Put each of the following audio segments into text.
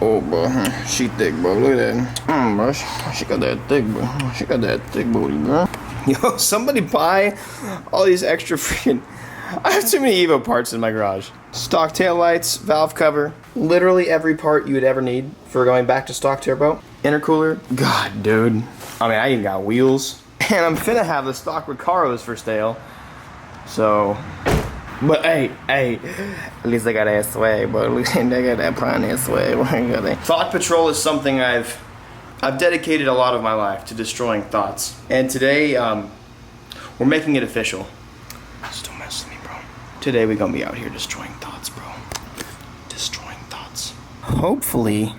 Oh, bro, she thick, bro. Look at that. Bro, she got that thick, bro. She got that thick booty, bro. Yo, somebody buy all these extra freaking... I have too many Evo parts in my garage. Stock tail lights, valve cover, literally every part you would ever need for going back to stock turbo. Intercooler. God, dude. I mean, I even got wheels. And I'm finna have the stock Recaros for sale. So... But hey, at least I got that swag, but at least I got that pioneer swag. Thought Patrol is something I've dedicated a lot of my life to destroying thoughts. And today, we're making it official. Just don't mess with me, bro. Today we're gonna be out here destroying thoughts, bro. Destroying thoughts. Hopefully,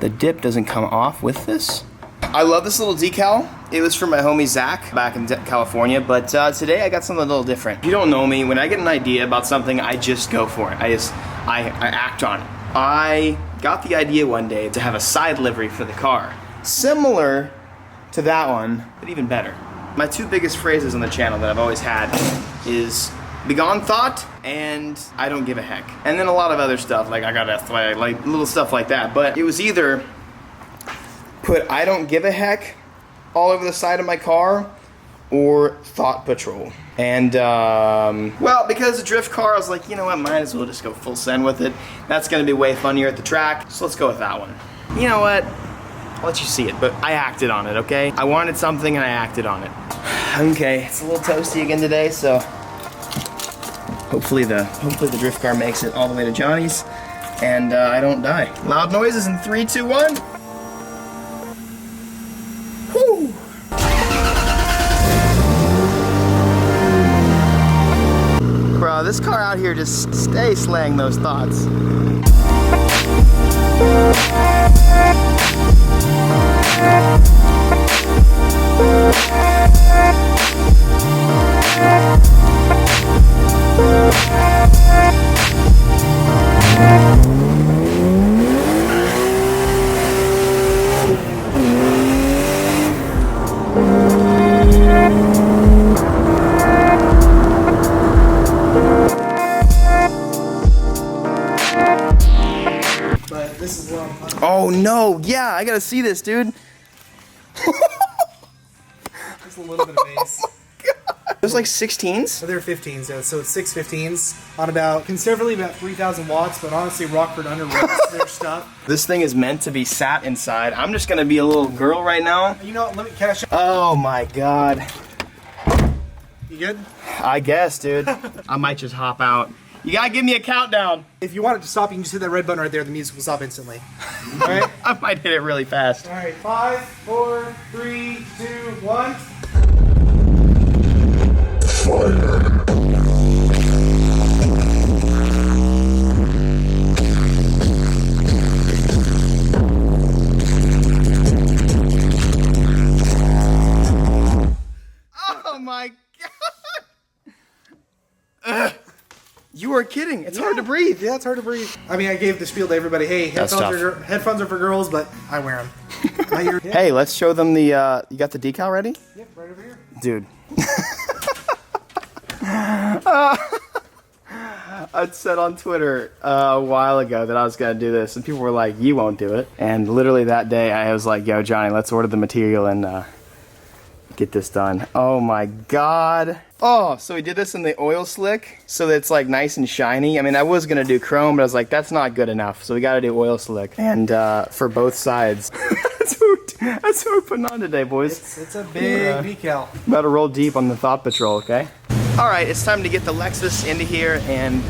the dip doesn't come off with this. I love this little decal. It was from my homie Zach back in California, but today I got something a little different. If you don't know me, when I get an idea about something, I just go for it. I act on it. I got the idea one day to have a side livery for the car. Similar to that one, but even better. My two biggest phrases on the channel that I've always had is begone thought and I don't give a heck. And then a lot of other stuff, like I got that swag, like little stuff like that. But it was either put I don't give a heck all over the side of my car or Thought Patrol. And well, because the drift car, I was like, you know what, might as well just go full send with it. That's gonna be way funnier at the track, so let's go with that one. You know what, I'll let you see it, but I acted on it, okay? I wanted something and I acted on it. Okay, it's a little toasty again today, so hopefully the drift car makes it all the way to Johnny's and I don't die. Loud noises in 3, 2, 1. Bro, this car out here just stays slaying those thoughts. Oh no, yeah, I gotta see this, dude. Just a little bit of bass. There's like 16s? So they're 15s, so it's 6 15s on about, conservatively about 3,000 watts, but honestly Rockford underrates their stuff. This thing is meant to be sat inside. I'm just gonna be a little girl right now. You know what, can I show? Oh my God. You good? I guess, dude. I might just hop out. You gotta give me a countdown. If you want it to stop, you can just hit that red button right there. The music will stop instantly. All right? I might hit it really fast. All right, 5, 4, 3, 2, 1. Oh my God. You are kidding. It's hard to breathe. Yeah, it's hard to breathe. I mean, I gave the spiel to everybody. Hey, headphones are for girls, but I wear them. Hey, let's show them the, you got the decal ready? Yep, right over here. Dude. I'd said on Twitter a while ago that I was going to do this, and people were like, you won't do it. And literally that day, I was like, yo, Johnny, let's order the material and get this done. Oh my God. Oh, so we did this in the oil slick, so that it's like nice and shiny. I mean, I was gonna do chrome, but I was like, that's not good enough, so we gotta do oil slick. And for both sides. That's what we're putting on today, boys. It's a big decal. About to roll deep on the Thought Patrol, okay? All right, it's time to get the Lexus into here and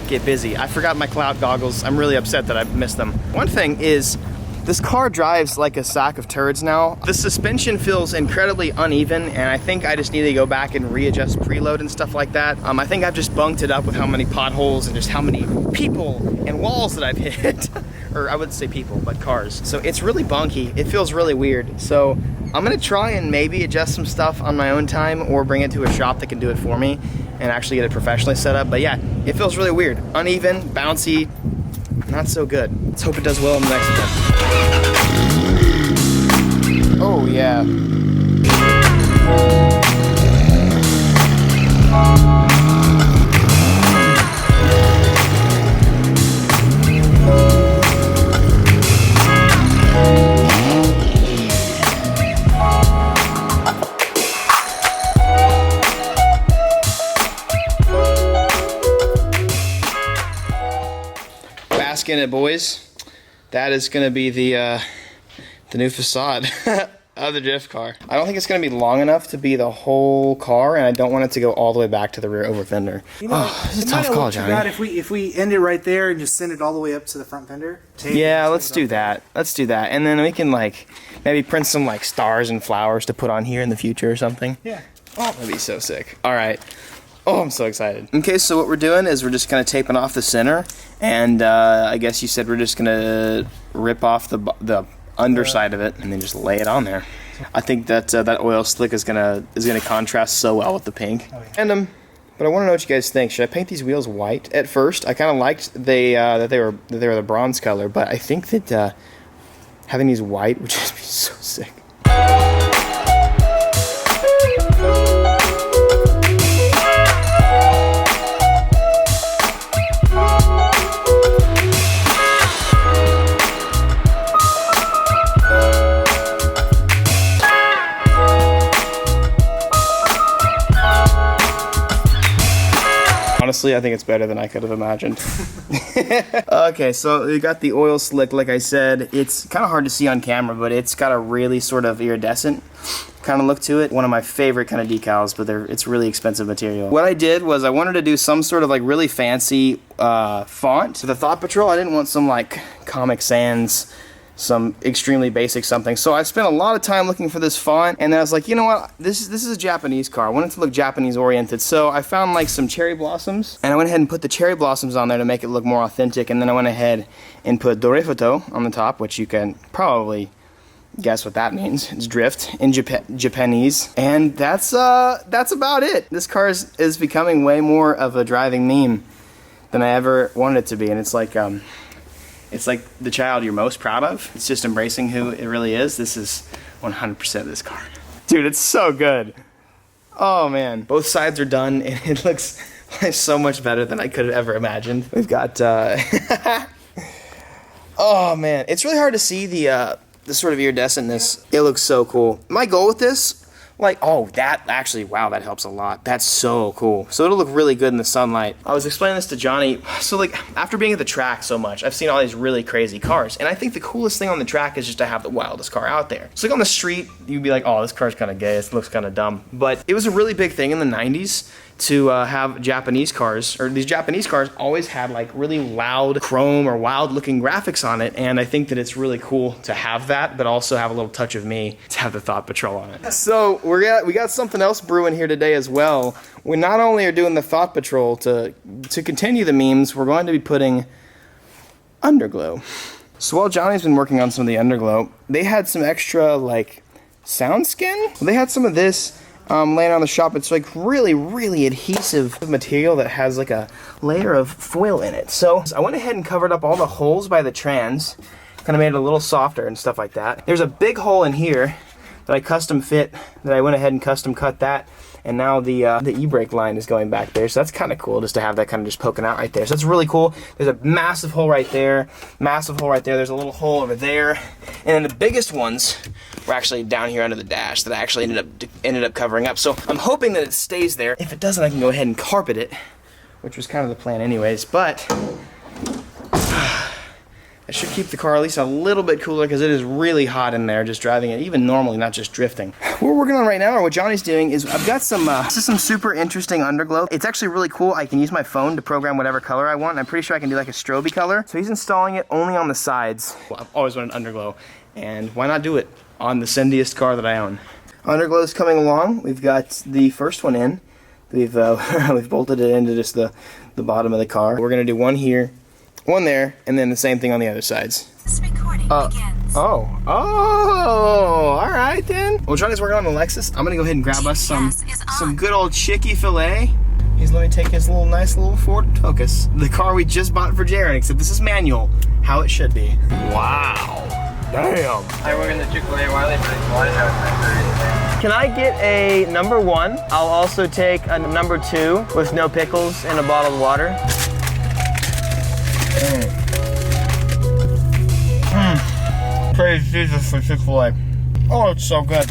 get busy. I forgot my cloud goggles. I'm really upset that I missed them. One thing is, this car drives like a sack of turds now. The suspension feels incredibly uneven, and I think I just need to go back and readjust preload and stuff like that. I think I've just bunked it up with how many potholes and just how many people and walls that I've hit. Or I wouldn't say people, but cars. So it's really bunky. It feels really weird. So I'm gonna try and maybe adjust some stuff on my own time or bring it to a shop that can do it for me and actually get it professionally set up. But yeah, it feels really weird. Uneven, bouncy, not so good. Let's hope it does well in the next attempt. Oh yeah. Bask in it, boys. That is going to be the new facade of the drift car. I don't think it's going to be long enough to be the whole car, and I don't want it to go all the way back to the rear over fender. You know, this is a tough call, Johnny. If we end it right there and just send it all the way up to the front fender. Yeah, let's do that. Let's do that, and then we can like maybe print some like stars and flowers to put on here in the future or something. Yeah. Oh, that'd be so sick. All right. Oh, I'm so excited. Okay, so what we're doing is we're just kind of taping off the center, and I guess you said we're just gonna rip off the underside of it and then just lay it on there. I think that that oil slick is gonna contrast so well with the pink. Oh, yeah. And but I want to know what you guys think. Should I paint these wheels white? At first, I kind of liked that they were the bronze color, but I think that having these white would just be so sick. Honestly, I think it's better than I could have imagined. Okay, so we got the oil slick, like I said. It's kind of hard to see on camera, but it's got a really sort of iridescent kind of look to it. One of my favorite kind of decals, but it's really expensive material. What I did was I wanted to do some sort of like really fancy font. For the Thought Patrol, I didn't want some like Comic Sans, some extremely basic something. So I spent a lot of time looking for this font, and then I was like, you know what, this is a Japanese car. I wanted to look Japanese oriented, so I found like some cherry blossoms, and I went ahead and put the cherry blossoms on there to make it look more authentic, and then I went ahead and put Dorefoto on the top, which you can probably guess what that means. It's drift in Japanese, and that's about it. This car is becoming way more of a driving meme than I ever wanted it to be, and it's like the child you're most proud of. It's just embracing who it really is. This is 100% this car. Dude, it's so good. Oh man. Both sides are done, and it looks like so much better than I could have ever imagined. We've got, oh man. It's really hard to see the sort of iridescentness. It looks so cool. My goal with this, like, oh, that actually, wow, that helps a lot. That's so cool. So it'll look really good in the sunlight. I was explaining this to Johnny. So like, after being at the track so much, I've seen all these really crazy cars. And I think the coolest thing on the track is just to have the wildest car out there. So like on the street, you'd be like, oh, this car's kind of gay. It looks kind of dumb. But it was a really big thing in the 90s to have Japanese cars, or these Japanese cars always had like really loud chrome or wild looking graphics on it, and I think that it's really cool to have that, but also have a little touch of me to have the Thought Patrol on it. So we got something else brewing here today as well. We not only are doing the Thought Patrol to continue the memes, we're going to be putting Underglow. So while Johnny's been working on some of the Underglow, they had some extra like sound skin. They had some of this laying on the shop. It's like really, really adhesive material that has like a layer of foil in it. So I went ahead and covered up all the holes by the trans, kind of made it a little softer and stuff like that. There's a big hole in here that I custom fit, that I went ahead and custom cut that, and now the e-brake line is going back there, so that's kind of cool just to have that kind of just poking out right there. So that's really cool. There's a massive hole right there, massive hole right there. There's a little hole over there, and then the biggest ones were actually down here under the dash that I actually ended up covering up. So I'm hoping that it stays there. If it doesn't, I can go ahead and carpet it, which was kind of the plan anyways, but it should keep the car at least a little bit cooler because it is really hot in there just driving it, even normally, not just drifting. What we're working on right now, or what Johnny's doing, is I've got some, this is some super interesting underglow. It's actually really cool. I can use my phone to program whatever color I want, and I'm pretty sure I can do like a strobe color. So he's installing it only on the sides. Well, I've always wanted underglow, and why not do it on the sendiest car that I own? Underglow is coming along. We've got the first one in. We've we've bolted it into just the bottom of the car. We're gonna do one here, one there, and then the same thing on the other sides. This recording begins. Oh, all right then. Well, Johnny's working on the Lexus. I'm gonna go ahead and grab us some good old chicky filet. He's let me take his nice little Ford Focus, the car we just bought for Jaron, except this is manual, how it should be. Wow, damn. I work in the Chick-fil-A Wiley, but it's water house. Can I get a number 1? I'll also take a number 2 with no pickles and a bottle of water. Praise Jesus for Chick-fil-A. Oh, it's so good.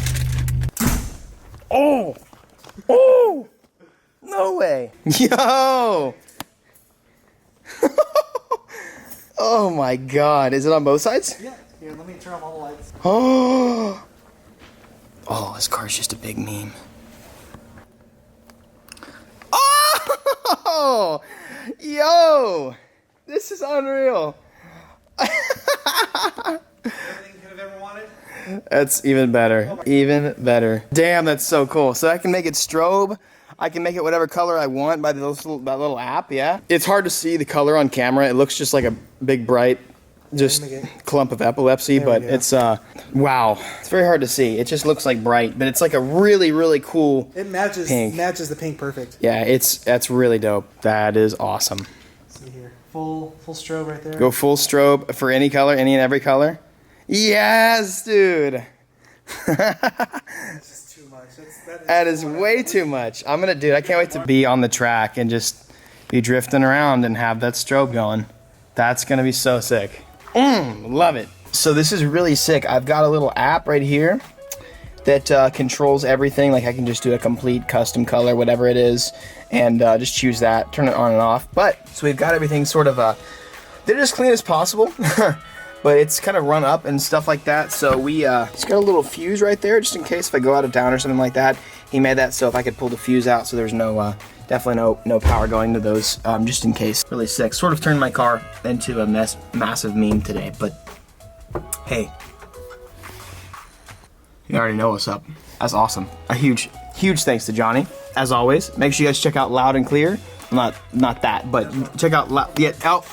Oh! Oh! No way. Yo! Oh my God. Is it on both sides? Yeah. Here, let me turn off all the lights. Oh, this car's just a big meme. Oh! Yo! This is unreal. Everything you could have ever wanted. That's even better. Even better. Damn, that's so cool. So I can make it strobe. I can make it whatever color I want by that little app, yeah? It's hard to see the color on camera. It looks just like a big, bright, just clump of epilepsy, but it's, wow. It's very hard to see. It just looks like bright, but it's like a really, really cool It matches pink. matches the pink perfect. Yeah, that's really dope. That is awesome. Let's see here. Full strobe right there. Go full strobe for any color, any and every color. Yes, dude. That's just too much. That is way too much. I can't wait to be on the track and just be drifting around and have that strobe going. That's gonna be so sick. Love it. So this is really sick. I've got a little app right here that controls everything. Like I can just do a complete custom color, whatever it is, and just choose that, turn it on and off. But, so we've got everything sort of, they're as clean as possible, but it's kind of run up and stuff like that. So we, it's got a little fuse right there, just in case if I go out of town or something like that. He made that so if I could pull the fuse out so there's no, definitely no power going to those, just in case. Really sick. Sort of turned my car into a massive meme today, but hey, you already know what's up. That's awesome. A huge thanks to Johnny. As always, make sure you guys check out Loud and Clear. Not that, but check out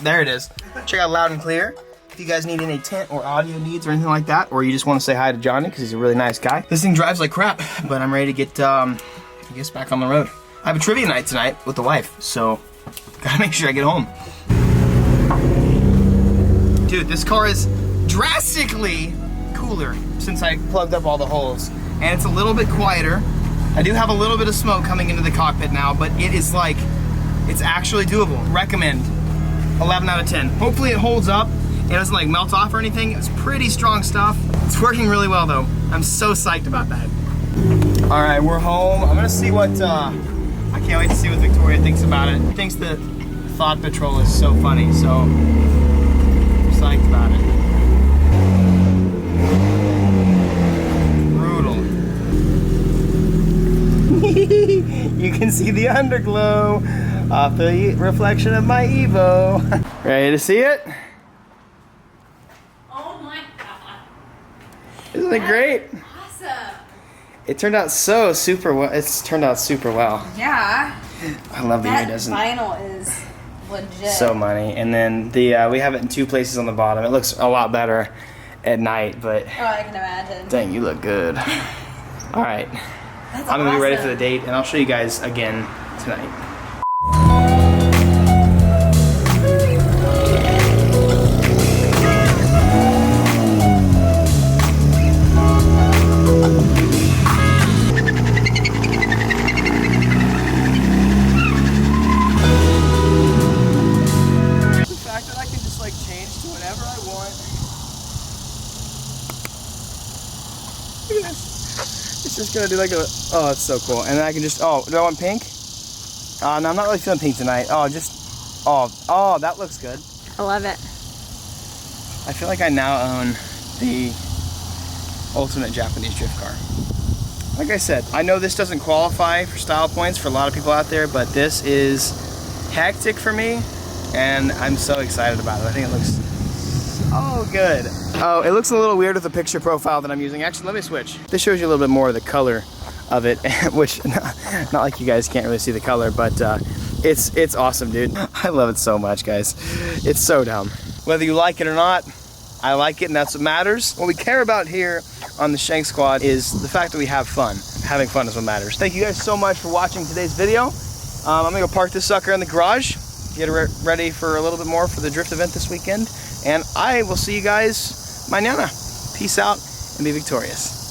there it is. Check out Loud and Clear. If you guys need any tint or audio needs or anything like that, or you just want to say hi to Johnny because he's a really nice guy. This thing drives like crap, but I'm ready to get, I guess, back on the road. I have a trivia night tonight with the wife, so gotta make sure I get home. Dude, this car is drastically cooler since I plugged up all the holes, and it's a little bit quieter. I do have a little bit of smoke coming into the cockpit now, but it is like, it's actually doable. Recommend. 11 out of 10. Hopefully it holds up. It doesn't like melt off or anything. It's pretty strong stuff. It's working really well though. I'm so psyched about that. All right, we're home. I'm gonna see what, I can't wait to see what Victoria thinks about it. She thinks that Thought Patrol is so funny, so I'm psyched about it. Brutal. You can see the underglow off the reflection of my Evo. Ready to see it? Oh my god. Isn't it great? Awesome. It turned out super well. It's turned out super well. Yeah. I love the That iridescent. vinyl is legit. So money. And then the we have it in 2 places on the bottom. It looks a lot better at night, but Oh, I can imagine. dang, you look good. All right. That's I'm gonna be ready for awesome. the date, and I'll show you guys again tonight. The fact that I can just like change to whatever I want. Look at this. It's just gonna do like a, oh, it's so cool. And then I can just, oh, do I want pink? No, I'm not really feeling pink tonight. Oh, just, oh, that looks good. I love it. I feel like I now own the ultimate Japanese drift car. Like I said, I know this doesn't qualify for style points for a lot of people out there, but this is hectic for me, and I'm so excited about it. I think it looks so good. Oh, it looks a little weird with the picture profile that I'm using. Actually, let me switch. This shows you a little bit more of the color of it, which, not like you guys can't really see the color, but it's awesome, dude. I love it so much, guys. It's so dumb. Whether you like it or not, I like it, and that's what matters. What we care about here on the Shank Squad is the fact that we have fun. Having fun is what matters. Thank you guys so much for watching today's video. I'm gonna go park this sucker in the garage, get it ready for a little bit more for the drift event this weekend, and I will see you guys mañana. Peace out and be victorious.